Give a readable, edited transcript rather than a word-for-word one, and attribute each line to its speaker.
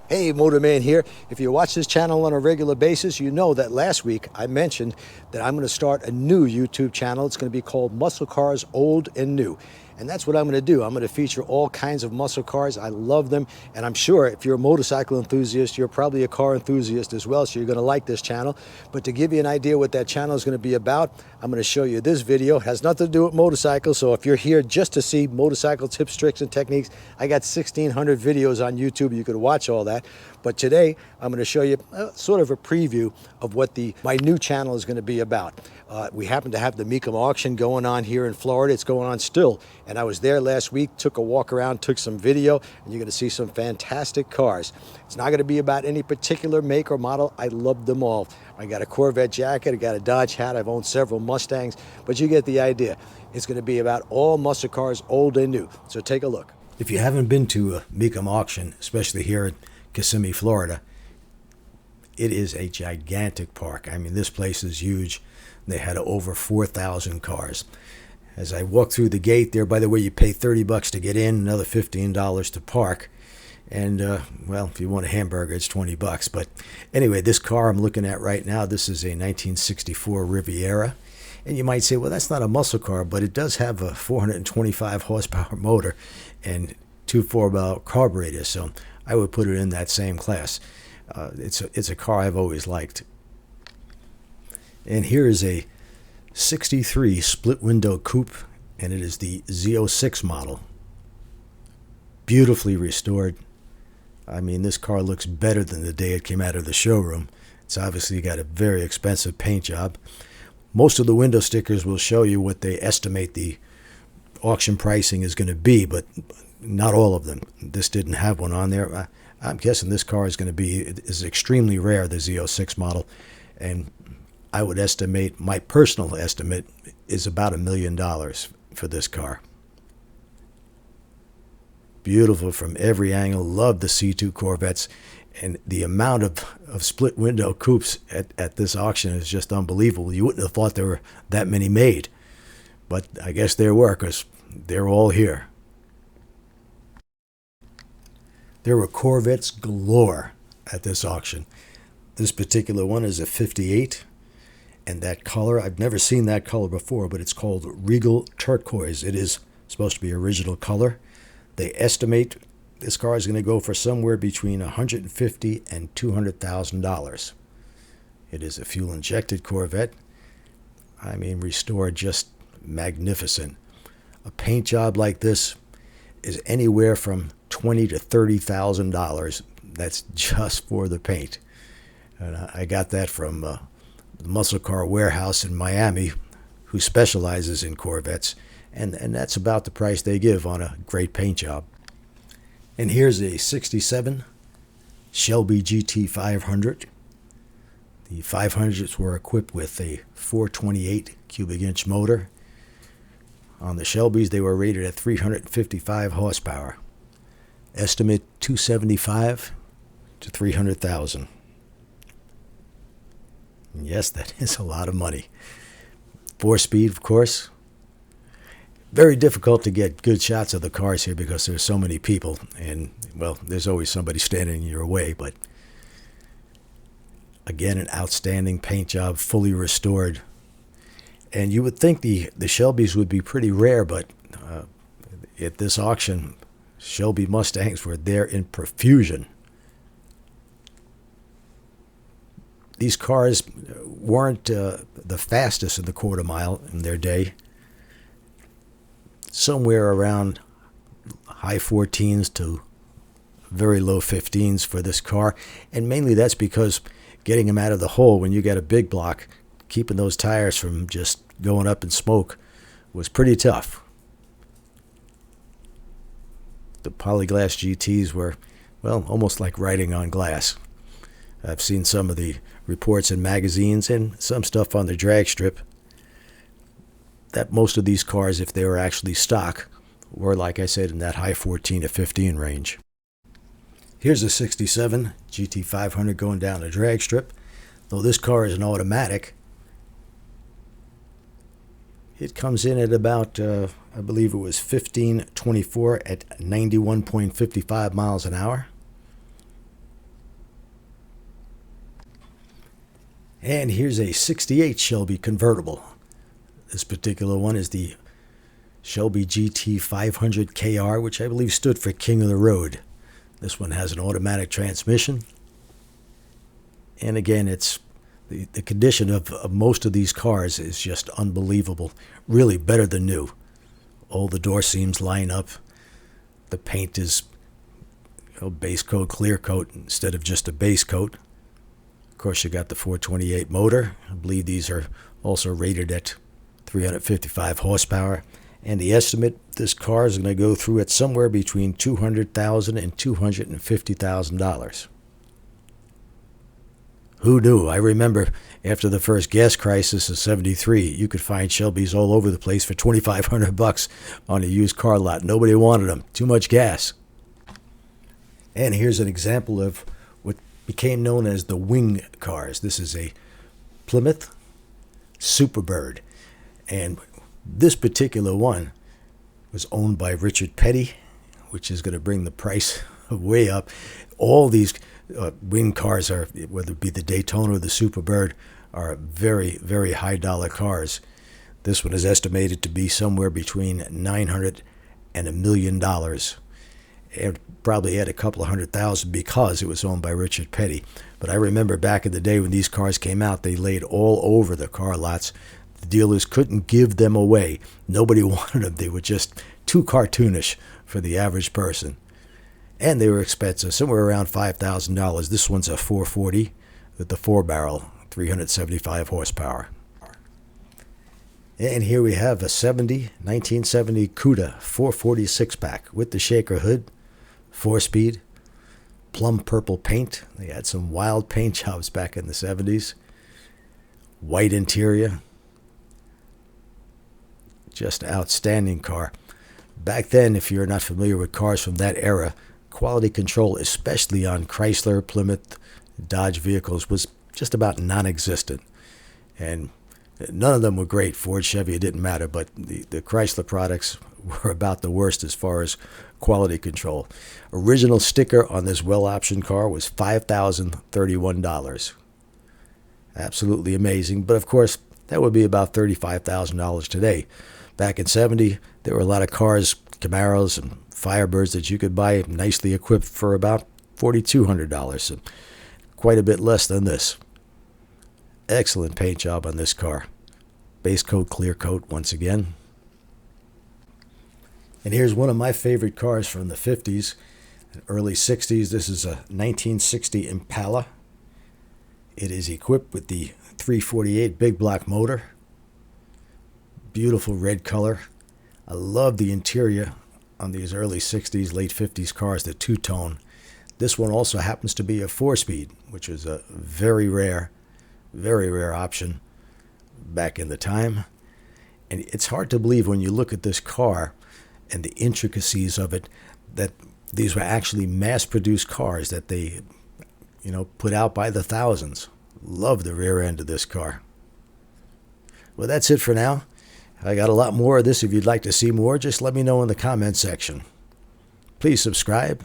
Speaker 1: Hey, Motorman here. If you watch this channel on a regular basis, you know that last week I mentioned that I'm going to start a new YouTube channel. It's going to be called Muscle Cars Old and New. And that's what I'm going to do. I'm going to feature all kinds of muscle cars. I love them. And I'm sure if you're a motorcycle enthusiast, you're probably a car enthusiast as well. So you're going to like this channel. But to give you an idea what that channel is going to be about, I'm going to show you this video. It has nothing to do with motorcycles. So if you're here just to see motorcycle tips, tricks, and techniques, I got 1,600 videos on YouTube. You could watch all that. But today, I'm going to show you sort of a preview of what my new channel is going to be about. We happen to have the Mecum auction going on here in Florida. It's going on still. And I was there last week, took a walk around, took some video, and you're going to see some fantastic cars. It's not going to be about any particular make or model. I love them all. I got a Corvette jacket, I got a Dodge hat, I've owned several Mustangs, but you get the idea. It's going to be about all muscle cars, old and new. So take a look. If you haven't been to a Mecum auction, especially here in Kissimmee, Florida, it is a gigantic park. I mean, this place is huge. They had over 4,000 cars. As I walk through the gate there, by the way, you pay $30 to get in, another $15 to park. And, well, if you want a hamburger, it's $20. But anyway, this car I'm looking at right now, this is a 1964 Riviera. And you might say, well, that's not a muscle car, but it does have a 425 horsepower motor and two 4-valve carburetors. So I would put it in that same class. It's a car I've always liked. And here is a 63 split window coupe, and it is the Z06 model. Beautifully restored. I mean, this car looks better than the day it came out of the showroom. It's obviously got a very expensive paint job. Most of the window stickers will show you what they estimate the auction pricing is going to be, but not all of them. This didn't have one on there. I'm guessing this car is extremely rare, the Z06 model, and I would estimate, my personal estimate is about $1 million for this car. Beautiful from every angle. Love the C2 Corvettes, and the amount of split window coupes at this auction is just unbelievable. You wouldn't have thought there were that many made, but I guess there were, because they're all here. There were Corvettes galore at this auction. This particular one is a 58, and that color, I've never seen that color before, but it's called Regal Turquoise. It is supposed to be original color. They estimate this car is going to go for somewhere between $150,000 and $200,000. It is a fuel-injected Corvette. I mean, restored, just magnificent. A paint job like this is anywhere from $20,000 to $30,000. That's just for the paint. And I got that from the Muscle Car Warehouse in Miami, who specializes in Corvettes, and that's about the price they give on a great paint job. And here's a 67 Shelby GT 500. The 500s were equipped with a 428 cubic inch motor. On the Shelbys, they were rated at 355 horsepower. Estimate $275,000 to $300,000. Yes, that is a lot of money. 4-speed, of course. Very difficult to get good shots of the cars here because there's so many people, and, well, there's always somebody standing in your way, but again, an outstanding paint job, fully restored. And you would think the Shelbys would be pretty rare, but at this auction, Shelby Mustangs were there in profusion. These cars weren't the fastest in the quarter mile in their day. Somewhere around high 14s to very low 15s for this car. And mainly that's because getting them out of the hole when you got a big block, keeping those tires from just going up in smoke, was pretty tough. The polyglass GTs were, well, almost like riding on glass. I've seen some of the reports in magazines and some stuff on the drag strip that most of these cars, if they were actually stock, were, like I said, in that high 14 to 15 range. Here's a 67 GT500 going down the drag strip. Though this car is an automatic, it comes in at about, I believe it was 1524 at 91.55 miles an hour. And here's a 68 Shelby convertible. This particular one is the Shelby GT 500 KR, which I believe stood for King of the Road. This one has an automatic transmission. And again, it's the condition of most of these cars is just unbelievable. Really better than new. All the door seams line up. The paint is base coat, clear coat instead of just a base coat. Of course, you got the 428 motor. I believe these are also rated at 355 horsepower. And the estimate this car is going to go through at somewhere between $200,000 and $250,000. Who knew? I remember after the first gas crisis of '73, you could find Shelbys all over the place for $2,500 on a used car lot. Nobody wanted them. Too much gas. And here's an example of what became known as the wing cars. This is a Plymouth Superbird. And this particular one was owned by Richard Petty, which is going to bring the price way up. All these wing cars are, whether it be the Daytona or the Superbird, are very, very high dollar cars. This one is estimated to be somewhere between $900,000 and $1 million. It probably had a couple of $100,000 because it was owned by Richard Petty. But I remember back in the day when these cars came out, they laid all over the car lots. The dealers couldn't give them away. Nobody wanted them. They were just too cartoonish for the average person. And they were expensive, somewhere around $5,000. This one's a 440 with the 4-barrel, 375 horsepower. And here we have a 1970 Cuda 446-pack with the shaker hood, 4-speed, plum purple paint. They had some wild paint jobs back in the 70s. White interior. Just an outstanding car. Back then, if you're not familiar with cars from that era, quality control, especially on Chrysler, Plymouth, Dodge vehicles, was just about non-existent. And none of them were great. Ford, Chevy, it didn't matter, but the Chrysler products were about the worst as far as quality control. Original sticker on this well-optioned car was $5,031. Absolutely amazing. But of course, that would be about $35,000 today. Back in '70, there were a lot of cars, Camaros and Firebirds, that you could buy nicely equipped for about $4,200. So quite a bit less than this. Excellent paint job on this car. Base coat, clear coat once again. And here's one of my favorite cars from the 50s and early 60s. This is a 1960 Impala. It is equipped with the 348 big block motor. Beautiful red color. I love the interior on these early 60s, late 50s cars, the two-tone. This one also happens to be a 4-speed, which is a very rare option back in the time. And it's hard to believe when you look at this car and the intricacies of it that these were actually mass-produced cars that they, put out by the thousands. Love the rear end of this car. Well, that's it for now. I got a lot more of this. If you'd like to see more, just let me know in the comment section. Please subscribe,